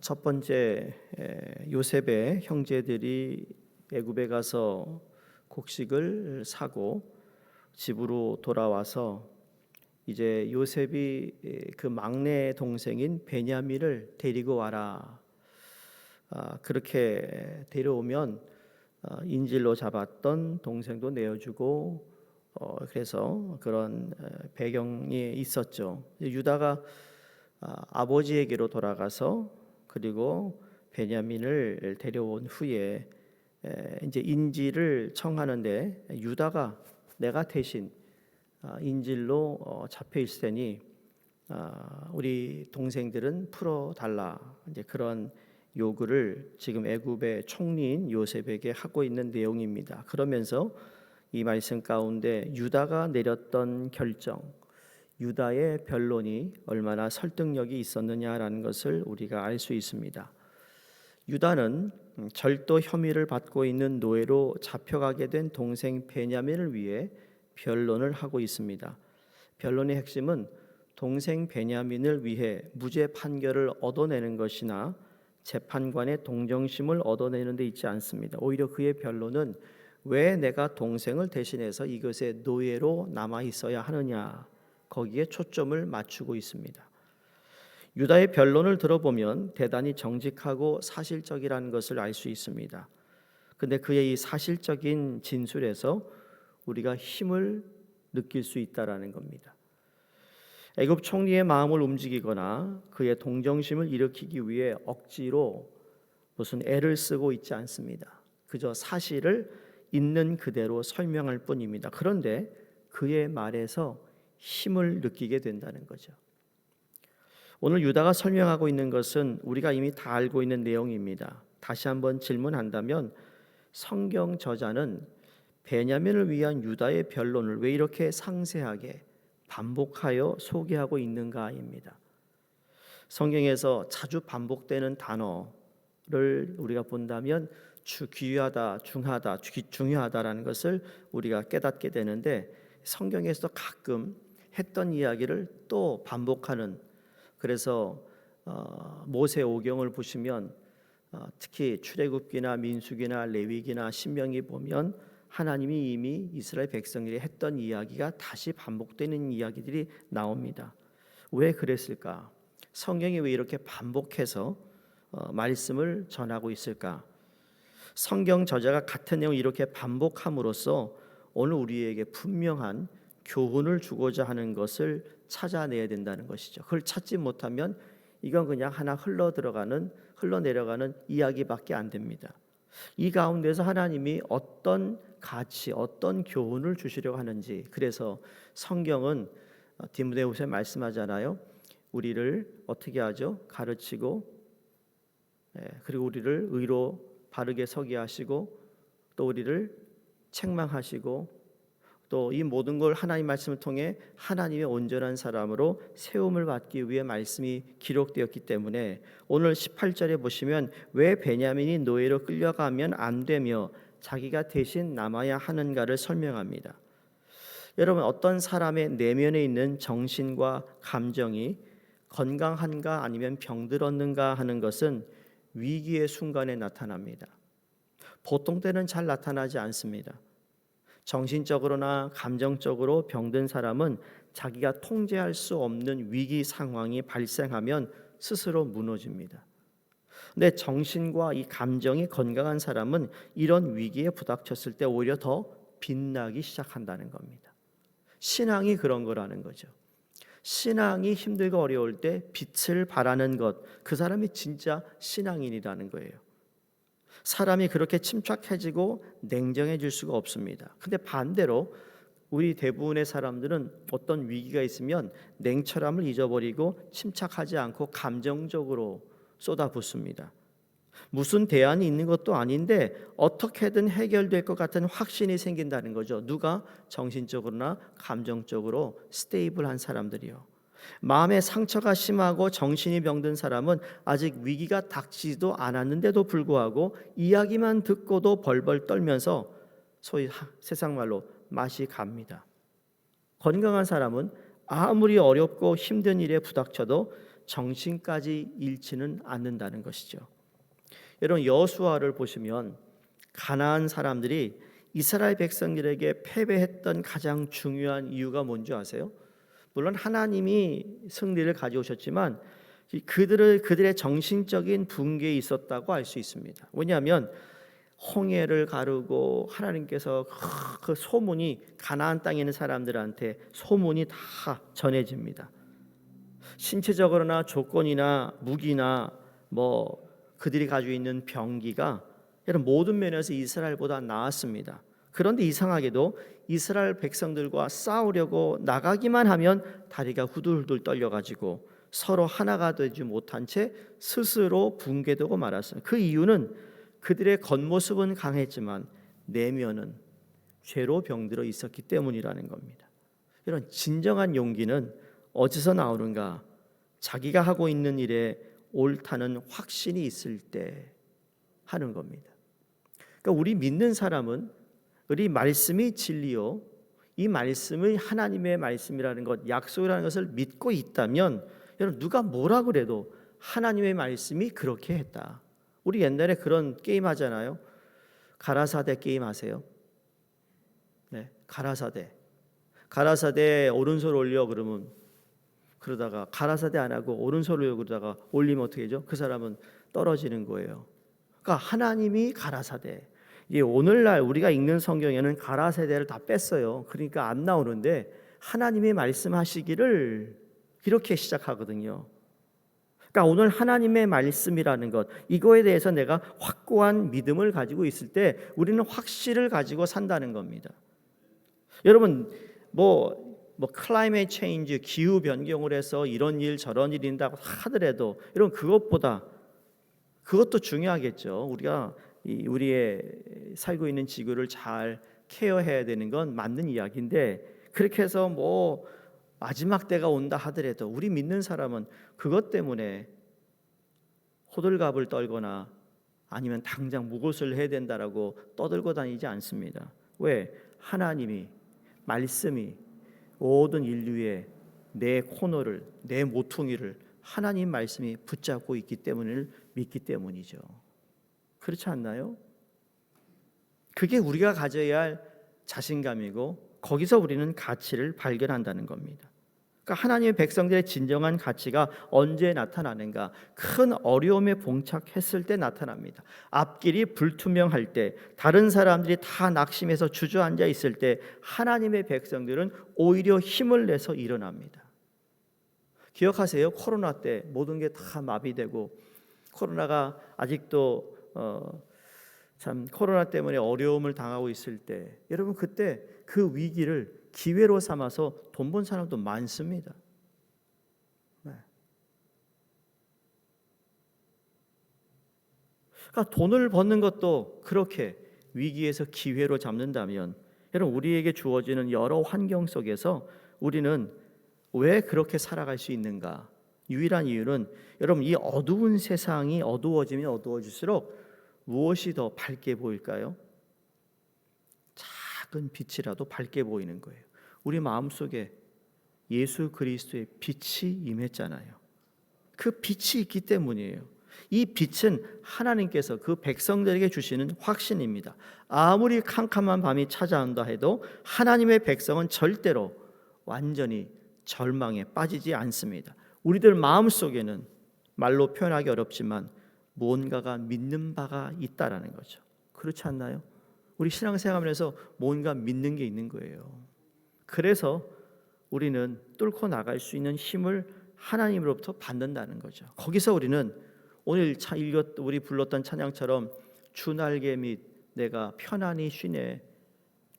첫 번째, 요셉의 형제들이 애굽에 가서 곡식을 사고 집으로 돌아와서 이제 요셉이 그 막내 동생인 베냐민을 데리고 와라. 그렇게 데려오면 인질로 잡았던 동생도 내어주고 그래서 그런 배경이 있었죠. 유다가 아버지에게로 돌아가서 그리고 베냐민을 데려온 후에 이제 인질을 청하는데 유다가 내가 대신 인질로 잡혀 있을 테니 우리 동생들은 풀어 달라, 이제 그런 요구를 지금 애굽의 총리인 요셉에게 하고 있는 내용입니다. 그러면서 이 말씀 가운데 유다가 내렸던 결정, 유다의 변론이 얼마나 설득력이 있었느냐라는 것을 우리가 알 수 있습니다. 유다는 절도 혐의를 받고 있는 노예로 잡혀가게 된 동생 베냐민을 위해 변론을 하고 있습니다. 변론의 핵심은 동생 베냐민을 위해 무죄 판결을 얻어내는 것이나 재판관의 동정심을 얻어내는 데 있지 않습니다. 오히려 그의 변론은 왜 내가 동생을 대신해서 이것의 노예로 남아 있어야 하느냐, 거기에 초점을 맞추고 있습니다. 유다의 변론을 들어보면 대단히 정직하고 사실적이라는 것을 알 수 있습니다. 근데 그의 이 사실적인 진술에서 우리가 힘을 느낄 수 있다라는 겁니다. 애굽 총리의 마음을 움직이거나 그의 동정심을 일으키기 위해 억지로 무슨 애를 쓰고 있지 않습니다. 그저 사실을 있는 그대로 설명할 뿐입니다. 그런데 그의 말에서 힘을 느끼게 된다는 거죠. 오늘 유다가 설명하고 있는 것은 우리가 이미 다 알고 있는 내용입니다. 다시 한번 질문한다면 성경 저자는 베냐민을 위한 유다의 변론을 왜 이렇게 상세하게 반복하여 소개하고 있는가입니다. 성경에서 자주 반복되는 단어를 우리가 본다면 귀하다, 중하다, 중요하다라는 것을 우리가 깨닫게 되는데, 성경에서 가끔 했던 이야기를 또 반복하는, 그래서 모세오경을 보시면 특히 출애굽기나 민수기나 레위기나 신명기 보면 하나님이 이미 이스라엘 백성들이 했던 이야기가 다시 반복되는 이야기들이 나옵니다. 왜 그랬을까? 성경이 왜 이렇게 반복해서 말씀을 전하고 있을까? 성경 저자가 같은 내용을 이렇게 반복함으로써 오늘 우리에게 분명한 교훈을 주고자 하는 것을 찾아내야 된다는 것이죠. 그걸 찾지 못하면 이건 그냥 하나 흘러내려가는 이야기밖에 안 됩니다. 이 가운데서 하나님이 어떤 가치, 어떤 교훈을 주시려고 하는지, 그래서 성경은 디모데후서에 말씀하잖아요. 우리를 어떻게 하죠? 가르치고, 그리고 우리를 의로 바르게 서게 하시고, 또 우리를 책망하시고, 또 이 모든 걸 하나님 말씀을 통해 하나님의 온전한 사람으로 세움을 받기 위해 말씀이 기록되었기 때문에 오늘 18절에 보시면 왜 베냐민이 노예로 끌려가면 안 되며 자기가 대신 남아야 하는가를 설명합니다. 여러분, 어떤 사람의 내면에 있는 정신과 감정이 건강한가 아니면 병들었는가 하는 것은 위기의 순간에 나타납니다. 보통 때는 잘 나타나지 않습니다. 정신적으로나 감정적으로 병든 사람은 자기가 통제할 수 없는 위기 상황이 발생하면 스스로 무너집니다. 근데 정신과 이 감정이 건강한 사람은 이런 위기에 부닥쳤을 때 오히려 더 빛나기 시작한다는 겁니다. 신앙이 그런 거라는 거죠. 신앙이 힘들고 어려울 때 빛을 발하는 것, 그 사람이 진짜 신앙인이라는 거예요. 사람이 그렇게 침착해지고 냉정해질 수가 없습니다. 근데 반대로 우리 대부분의 사람들은 어떤 위기가 있으면 냉철함을 잊어버리고 침착하지 않고 감정적으로 쏟아붓습니다. 무슨 대안이 있는 것도 아닌데 어떻게든 해결될 것 같은 확신이 생긴다는 거죠. 누가? 정신적으로나 감정적으로 스테이블한 사람들이요. 마음의 상처가 심하고 정신이 병든 사람은 아직 위기가 닥치지도 않았는데도 불구하고 이야기만 듣고도 벌벌 떨면서 소위 세상 말로 맛이 갑니다. 건강한 사람은 아무리 어렵고 힘든 일에 부닥쳐도 정신까지 잃지는 않는다는 것이죠. 여러분 여호수아를 보시면 가나안 사람들이 이스라엘 백성들에게 패배했던 가장 중요한 이유가 뭔지 아세요? 물론 하나님이 승리를 가져오셨지만 그들의 정신적인 붕괴에 있었다고 알 수 있습니다. 왜냐하면 홍해를 가르고 하나님께서 그 소문이 가나안 땅에 있는 사람들한테 소문이 다 전해집니다. 신체적으로나 조건이나 무기나 뭐 그들이 가지고 있는 병기가 이런 모든 면에서 이스라엘보다 나았습니다. 그런데 이상하게도 이스라엘 백성들과 싸우려고 나가기만 하면 다리가 후들후들 떨려가지고 서로 하나가 되지 못한 채 스스로 붕괴되고 말았습니다. 그 이유는 그들의 겉모습은 강했지만 내면은 죄로 병들어 있었기 때문이라는 겁니다. 이런 진정한 용기는 어디서 나오는가? 자기가 하고 있는 일에 옳다는 확신이 있을 때 하는 겁니다. 그러니까 우리 믿는 사람은 우리 말씀이 진리요, 이 말씀이 하나님의 말씀이라는 것, 약속이라는 것을 믿고 있다면 여러분 누가 뭐라 그래도 하나님의 말씀이 그렇게 했다. 우리 옛날에 그런 게임 하잖아요. 가라사대 게임 아세요? 네, 가라사대 오른손 올려 그러면 그러다가 가라사대 안 하고 오른손 올려 그러다가 올리면 어떻게 되죠? 그 사람은 떨어지는 거예요. 그러니까 하나님이 가라사대. 오늘날 우리가 읽는 성경에는 가라사대를 다 뺐어요. 그러니까 안 나오는데 하나님이 말씀하시기를 이렇게 시작하거든요. 그러니까 오늘 하나님의 말씀이라는 것, 이거에 대해서 내가 확고한 믿음을 가지고 있을 때 우리는 확실을 가지고 산다는 겁니다. 여러분 클라이메이트 체인지, 기후 변경을 해서 이런 일 저런 일이 있다고 하더라도 여러분 그것도 중요하겠죠. 우리가 우리의 살고 있는 지구를 잘 케어해야 되는 건 맞는 이야기인데, 그렇게 해서 마지막 때가 온다 하더라도 우리 믿는 사람은 그것 때문에 호들갑을 떨거나 아니면 당장 무엇을 해야 된다라고 떠들고 다니지 않습니다. 왜? 하나님이 말씀이 모든 인류의 내 코너를, 내 모퉁이를 하나님 말씀이 붙잡고 있기 때문을 믿기 때문이죠. 그렇지 않나요? 그게 우리가 가져야 할 자신감이고 거기서 우리는 가치를 발견한다는 겁니다. 그러니까 하나님의 백성들의 진정한 가치가 언제 나타나는가? 큰 어려움에 봉착했을 때 나타납니다. 앞길이 불투명할 때, 다른 사람들이 다 낙심해서 주저앉아 있을 때 하나님의 백성들은 오히려 힘을 내서 일어납니다. 기억하세요? 코로나 때 모든 게 다 마비되고 코로나가 아직도 참 코로나 때문에 어려움을 당하고 있을 때, 여러분 그때 그 위기를 기회로 삼아서 돈 번 사람도 많습니다. 네. 그러니까 돈을 버는 것도 그렇게 위기에서 기회로 잡는다면 여러분 우리에게 주어지는 여러 환경 속에서 우리는 왜 그렇게 살아갈 수 있는가? 유일한 이유는 여러분 이 어두운 세상이 어두워지면 어두워질수록 무엇이 더 밝게 보일까요? 작은 빛이라도 밝게 보이는 거예요. 우리 마음속에 예수 그리스도의 빛이 임했잖아요. 그 빛이 있기 때문이에요. 이 빛은 하나님께서 그 백성들에게 주시는 확신입니다. 아무리 캄캄한 밤이 찾아온다 해도 하나님의 백성은 절대로 완전히 절망에 빠지지 않습니다. 우리들 마음속에는 말로 표현하기 어렵지만 무언가가 믿는 바가 있다라는 거죠. 그렇지 않나요? 우리 신앙생활에서 뭔가 믿는 게 있는 거예요. 그래서 우리는 뚫고 나갈 수 있는 힘을 하나님으로부터 받는다는 거죠. 거기서 우리는 오늘 우리 불렀던 찬양처럼 주 날개 밑 내가 편안히 쉬네,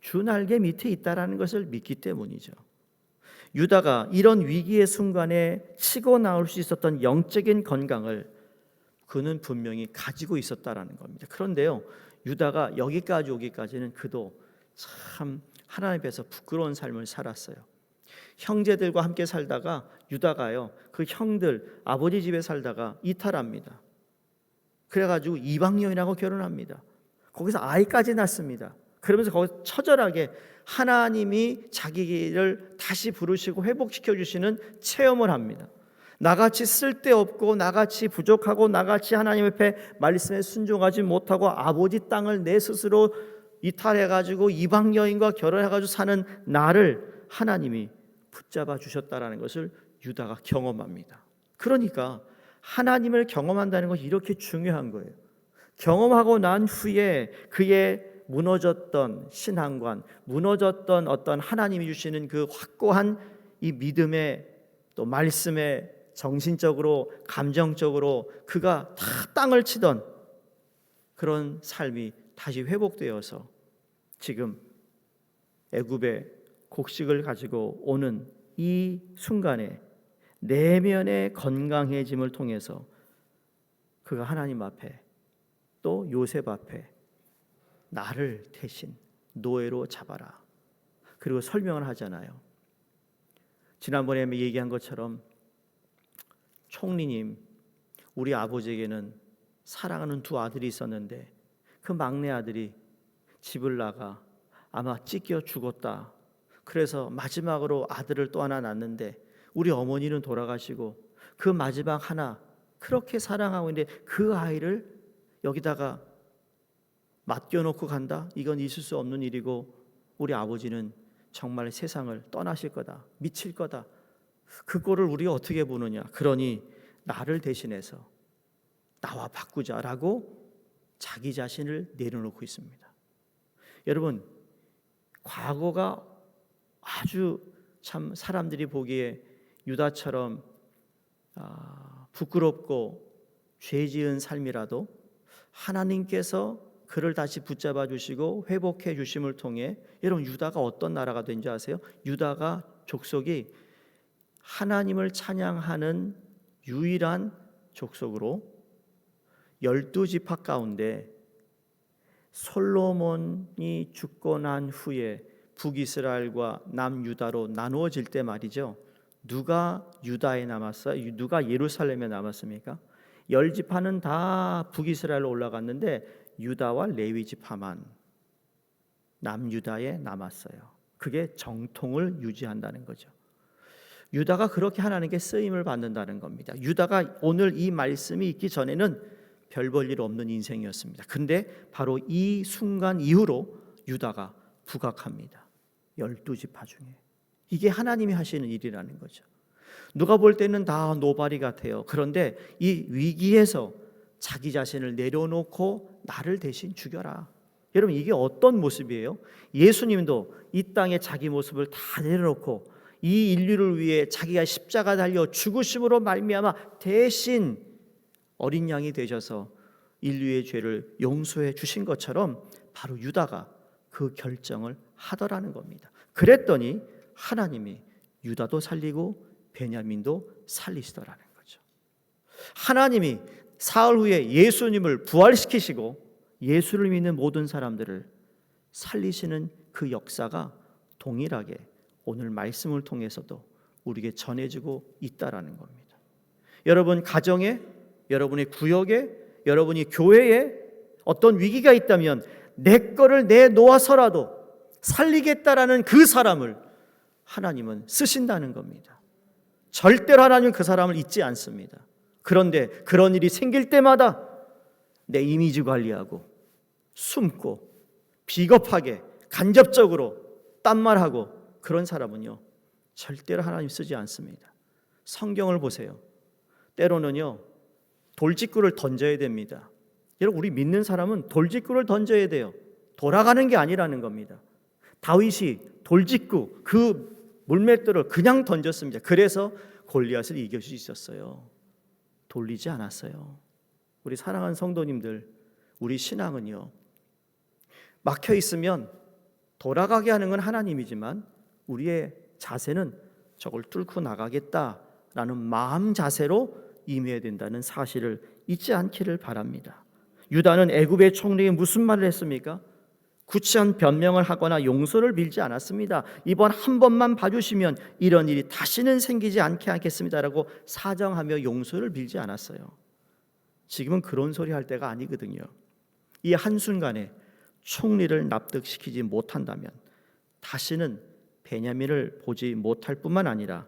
주 날개 밑에 있다라는 것을 믿기 때문이죠. 유다가 이런 위기의 순간에 치고 나올 수 있었던 영적인 건강을 그는 분명히 가지고 있었다라는 겁니다. 그런데요, 유다가 여기까지 오기까지는 그도 참 하나님 앞에서 부끄러운 삶을 살았어요. 형제들과 함께 살다가 유다가요, 그 형들 아버지 집에 살다가 이탈합니다. 그래가지고 이방 여인하고 결혼합니다. 거기서 아이까지 낳습니다. 그러면서 거기서 처절하게 하나님이 자기를 다시 부르시고 회복시켜 주시는 체험을 합니다. 나같이 쓸데없고 나같이 부족하고 나같이 하나님 앞에 말씀에 순종하지 못하고 아버지 땅을 내 스스로 이탈해가지고 이방 여인과 결혼해가지고 사는 나를 하나님이 붙잡아 주셨다라는 것을 유다가 경험합니다. 그러니까 하나님을 경험한다는 것이 이렇게 중요한 거예요. 경험하고 난 후에 그의 무너졌던 신앙관, 무너졌던 어떤 하나님이 주시는 그 확고한 이 믿음의 또 말씀에 정신적으로 감정적으로 그가 다 땅을 치던 그런 삶이 다시 회복되어서 지금 애굽의 곡식을 가지고 오는 이 순간에 내면의 건강해짐을 통해서 그가 하나님 앞에 또 요셉 앞에 나를 대신 노예로 잡아라. 그리고 설명을 하잖아요. 지난번에 얘기한 것처럼 총리님, 우리 아버지에게는 사랑하는 두 아들이 있었는데 그 막내 아들이 집을 나가 아마 찢겨 죽었다. 그래서 마지막으로 아들을 또 하나 낳는데 우리 어머니는 돌아가시고 그 마지막 하나 그렇게 사랑하고 있는데 그 아이를 여기다가 맡겨놓고 간다? 이건 있을 수 없는 일이고 우리 아버지는 정말 세상을 떠나실 거다. 미칠 거다. 그거를 우리가 어떻게 보느냐. 그러니 나를 대신해서 나와 바꾸자라고 자기 자신을 내려놓고 있습니다. 여러분, 과거가 아주 참 사람들이 보기에 유다처럼 부끄럽고 죄 지은 삶이라도 하나님께서 그를 다시 붙잡아 주시고 회복해 주심을 통해 여러분 유다가 어떤 나라가 된지 아세요? 유다가 족속이 하나님을 찬양하는 유일한 족속으로 12지파 가운데 솔로몬이 죽고 난 후에 북이스라엘과 남유다로 나누어질 때 말이죠. 누가 유다에 남았어요? 누가 예루살렘에 남았습니까? 10지파는 다 북이스라엘로 올라갔는데 유다와 레위 지파만 남유다에 남았어요. 그게 정통을 유지한다는 거죠. 유다가 그렇게 하나님께 쓰임을 받는다는 겁니다. 유다가 오늘 이 말씀이 있기 전에는 별 볼 일 없는 인생이었습니다. 근데 바로 이 순간 이후로 유다가 부각합니다. 12지파 중에. 이게 하나님이 하시는 일이라는 거죠. 누가 볼 때는 다 노바리 같아요. 그런데 이 위기에서 자기 자신을 내려놓고 나를 대신 죽여라. 여러분 이게 어떤 모습이에요? 예수님도 이 땅에 자기 모습을 다 내려놓고 이 인류를 위해 자기가 십자가 달려 죽으심으로 말미암아 대신 어린 양이 되셔서 인류의 죄를 용서해 주신 것처럼 바로 유다가 그 결정을 하더라는 겁니다. 그랬더니 하나님이 유다도 살리고 베냐민도 살리시더라는 거죠. 하나님이 사흘 후에 예수님을 부활시키시고 예수를 믿는 모든 사람들을 살리시는 그 역사가 동일하게 오늘 말씀을 통해서도 우리에게 전해지고 있다라는 겁니다. 여러분 가정에, 여러분의 구역에, 여러분이 교회에 어떤 위기가 있다면 내 거를 내놓아서라도 살리겠다라는 그 사람을 하나님은 쓰신다는 겁니다. 절대로 하나님은 그 사람을 잊지 않습니다. 그런데 그런 일이 생길 때마다 내 이미지 관리하고 숨고 비겁하게 간접적으로 딴말하고 그런 사람은요 절대로 하나님 쓰지 않습니다. 성경을 보세요. 때로는요 돌직구를 던져야 됩니다. 여러분 우리 믿는 사람은 돌직구를 던져야 돼요. 돌아가는 게 아니라는 겁니다. 다윗이 돌직구 그 물맷돌을 그냥 던졌습니다. 그래서 골리앗을 이길 수 있었어요. 돌리지 않았어요. 우리 사랑하는 성도님들, 우리 신앙은요 막혀 있으면 돌아가게 하는 건 하나님이지만 우리의 자세는 저걸 뚫고 나가겠다라는 마음 자세로 임해야 된다는 사실을 잊지 않기를 바랍니다. 유다는 애굽의 총리에게 무슨 말을 했습니까? 구체한 변명을 하거나 용서를 빌지 않았습니다. 이번 한 번만 봐주시면 이런 일이 다시는 생기지 않겠습니다라고 사정하며 용서를 빌지 않았어요. 지금은 그런 소리 할 때가 아니거든요. 이 한순간에 총리를 납득시키지 못한다면 다시는 베냐민을 보지 못할 뿐만 아니라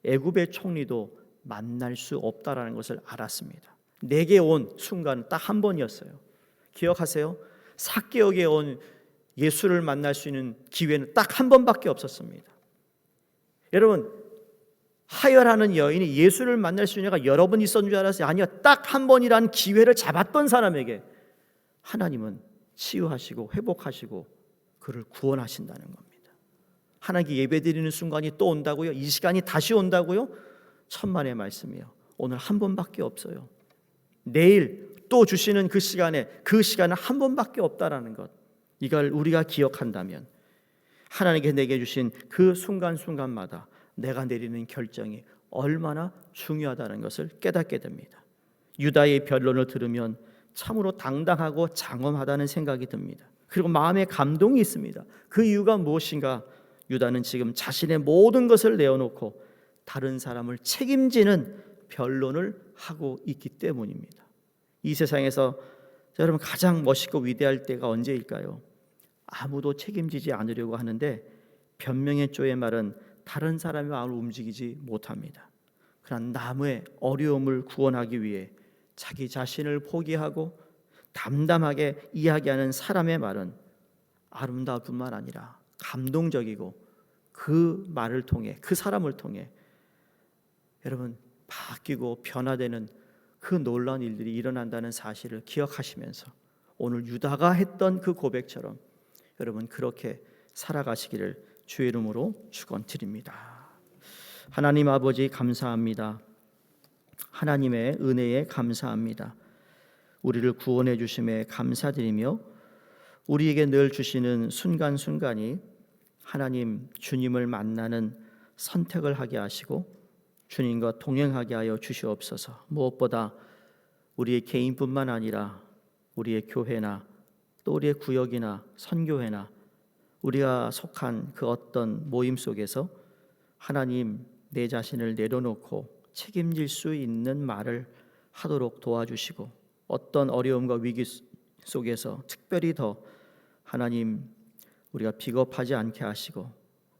애굽의 총리도 만날 수 없다라는 것을 알았습니다. 내게 온 순간은 딱 한 번이었어요. 기억하세요? 삭개오에게 온 예수를 만날 수 있는 기회는 딱 한 번밖에 없었습니다. 여러분, 하혈하는 여인이 예수를 만날 수 있는 가 여러 번 있었는 줄 알았어요? 아니요, 딱 한 번이라는 기회를 잡았던 사람에게 하나님은 치유하시고 회복하시고 그를 구원하신다는 겁니다. 하나님께 예배드리는 순간이 또 온다고요? 이 시간이 다시 온다고요? 천만의 말씀이요. 오늘 한 번밖에 없어요. 내일 또 주시는 그 시간은 한 번밖에 없다라는 것, 이걸 우리가 기억한다면 하나님께 내게 주신 그 순간순간마다 내가 내리는 결정이 얼마나 중요하다는 것을 깨닫게 됩니다. 유다의 변론을 들으면 참으로 당당하고 장엄하다는 생각이 듭니다. 그리고 마음에 감동이 있습니다. 그 이유가 무엇인가? 유다는 지금 자신의 모든 것을 내어놓고 다른 사람을 책임지는 변론을 하고 있기 때문입니다. 이 세상에서 여러분 가장 멋있고 위대할 때가 언제일까요? 아무도 책임지지 않으려고 하는데 변명의 쪼의 말은 다른 사람의 마음을 움직이지 못합니다. 그러나 남의 어려움을 구원하기 위해 자기 자신을 포기하고 담담하게 이야기하는 사람의 말은 아름다울 뿐만 아니라 감동적이고 그 말을 통해, 그 사람을 통해 여러분 바뀌고 변화되는 그 놀라운 일들이 일어난다는 사실을 기억하시면서 오늘 유다가 했던 그 고백처럼 여러분 그렇게 살아가시기를 주의 이름으로 축원드립니다. 하나님 아버지 감사합니다. 하나님의 은혜에 감사합니다. 우리를 구원해 주심에 감사드리며 우리에게 늘 주시는 순간순간이 하나님 주님을 만나는 선택을 하게 하시고 주님과 동행하게 하여 주시옵소서. 무엇보다 우리의 개인뿐만 아니라 우리의 교회나 또 우리의 구역이나 선교회나 우리가 속한 그 어떤 모임 속에서 하나님 내 자신을 내려놓고 책임질 수 있는 말을 하도록 도와주시고 어떤 어려움과 위기 속에서 특별히 더 하나님 우리가 비겁하지 않게 하시고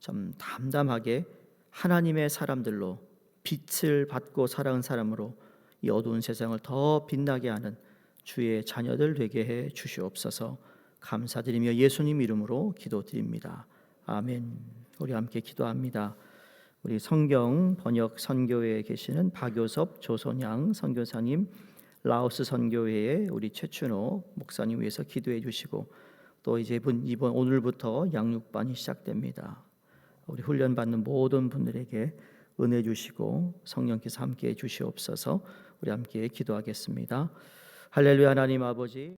좀 담담하게 하나님의 사람들로 빛을 받고 살아온 사람으로 이 어두운 세상을 더 빛나게 하는 주의 자녀들 되게 해 주시옵소서. 감사드리며 예수님 이름으로 기도드립니다. 아멘. 우리 함께 기도합니다. 우리 성경 번역 선교회에 계시는 박요섭 조선양 선교사님, 라오스 선교회에 우리 최춘호 목사님 위해서 기도해 주시고 또 이제 이번 오늘부터 양육반이 시작됩니다. 우리 훈련 받는 모든 분들에게 은혜 주시고 성령께서 함께 해 주시옵소서. 우리 함께 기도하겠습니다. 할렐루야. 하나님 아버지